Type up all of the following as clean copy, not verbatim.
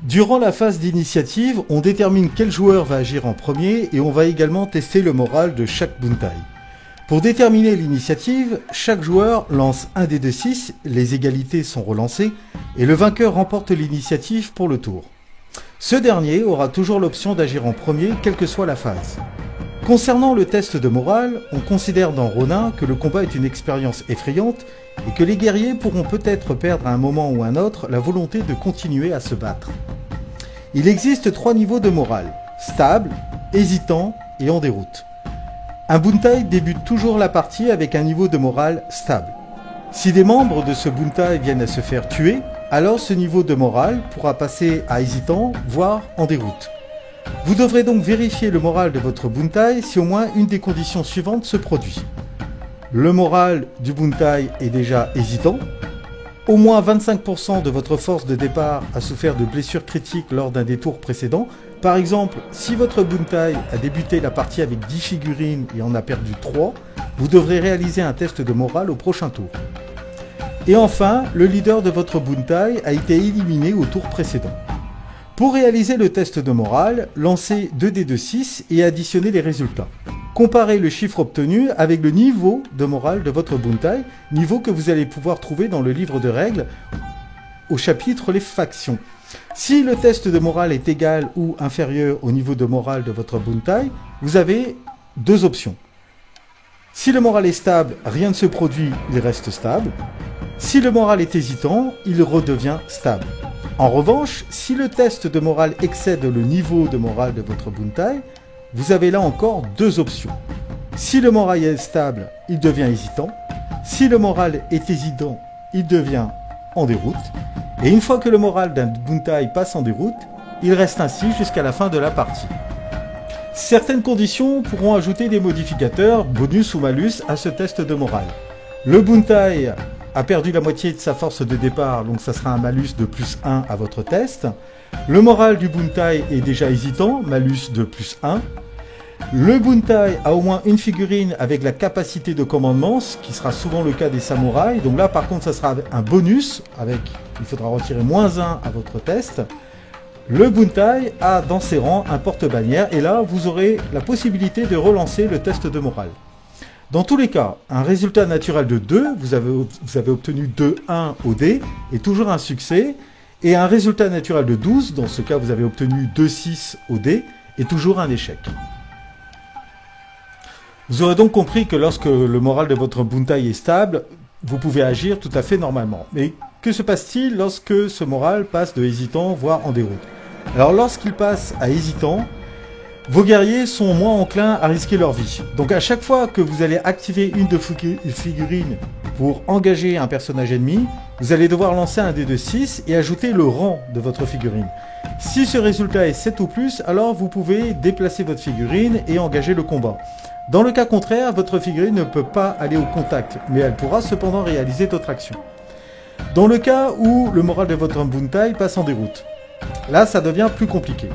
Durant la phase d'initiative, on détermine quel joueur va agir en premier et on va également tester le moral de chaque buntai. Pour déterminer l'initiative, chaque joueur lance un dé de 6, les égalités sont relancées et le vainqueur remporte l'initiative pour le tour. Ce dernier aura toujours l'option d'agir en premier, quelle que soit la phase. Concernant le test de morale, on considère dans Ronin que le combat est une expérience effrayante et que les guerriers pourront peut-être perdre à un moment ou un autre la volonté de continuer à se battre. Il existe 3 niveaux de morale, stable, hésitant et en déroute. Un buntai débute toujours la partie avec un niveau de morale stable. Si des membres de ce buntai viennent à se faire tuer, alors ce niveau de morale pourra passer à hésitant, voire en déroute. Vous devrez donc vérifier le moral de votre buntai si au moins une des conditions suivantes se produit. Le moral du buntai est déjà hésitant. Au moins 25% de votre force de départ a souffert de blessures critiques lors d'un des tours précédents. Par exemple, si votre buntai a débuté la partie avec 10 figurines et en a perdu 3, vous devrez réaliser un test de morale au prochain tour. Et enfin, le leader de votre buntai a été éliminé au tour précédent. Pour réaliser le test de morale, lancez 2 dés de 6 et additionnez les résultats. Comparez le chiffre obtenu avec le niveau de morale de votre buntai, niveau que vous allez pouvoir trouver dans le livre de règles au chapitre Les factions. Si le test de morale est égal ou inférieur au niveau de morale de votre buntai, vous avez 2 options. Si le moral est stable, rien ne se produit, il reste stable. Si le moral est hésitant, il redevient stable. En revanche, si le test de morale excède le niveau de morale de votre buntai, vous avez là encore 2 options. Si le moral est stable, il devient hésitant. Si le moral est hésitant, il devient en déroute. Et une fois que le moral d'un buntai passe en déroute, il reste ainsi jusqu'à la fin de la partie. Certaines conditions pourront ajouter des modificateurs, bonus ou malus, à ce test de morale. Le buntai a perdu la moitié de sa force de départ, donc ça sera un malus de plus 1 à votre test. Le moral du buntai est déjà hésitant, malus de plus 1. Le buntai a au moins une figurine avec la capacité de commandement, ce qui sera souvent le cas des samouraïs. Donc là par contre ça sera un bonus, il faudra retirer moins 1 à votre test. Le buntai a dans ses rangs un porte-bannière et là vous aurez la possibilité de relancer le test de morale. Dans tous les cas, un résultat naturel de 2, vous avez obtenu 2-1 au dé, est toujours un succès, et un résultat naturel de 12, dans ce cas vous avez obtenu 2-6 au dé, est toujours un échec. Vous aurez donc compris que lorsque le moral de votre buntai est stable, vous pouvez agir tout à fait normalement. Mais que se passe-t-il lorsque ce moral passe de hésitant, voire en déroute? Alors lorsqu'il passe à hésitant, vos guerriers sont moins enclins à risquer leur vie. Donc à chaque fois que vous allez activer une de vos figurines pour engager un personnage ennemi, vous allez devoir lancer un dé de 6 et ajouter le rang de votre figurine. Si ce résultat est 7 ou plus, alors vous pouvez déplacer votre figurine et engager le combat. Dans le cas contraire, votre figurine ne peut pas aller au contact, mais elle pourra cependant réaliser d'autres actions. Dans le cas où le moral de votre buntai passe en déroute, là ça devient plus compliqué.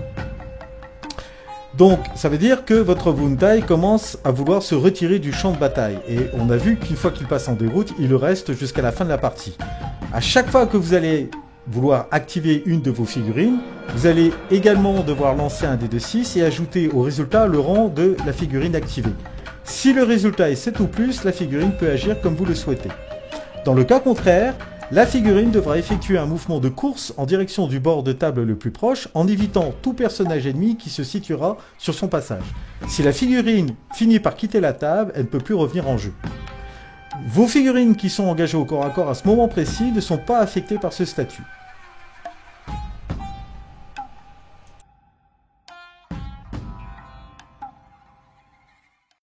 Donc, ça veut dire que votre buntai commence à vouloir se retirer du champ de bataille. Et on a vu qu'une fois qu'il passe en déroute, il reste jusqu'à la fin de la partie. À chaque fois que vous allez vouloir activer une de vos figurines, vous allez également devoir lancer un dé de 6 et ajouter au résultat le rang de la figurine activée. Si le résultat est 7 ou plus, la figurine peut agir comme vous le souhaitez. Dans le cas contraire, la figurine devra effectuer un mouvement de course en direction du bord de table le plus proche en évitant tout personnage ennemi qui se situera sur son passage. Si la figurine finit par quitter la table, elle ne peut plus revenir en jeu. Vos figurines qui sont engagées au corps à corps à ce moment précis ne sont pas affectées par ce statut.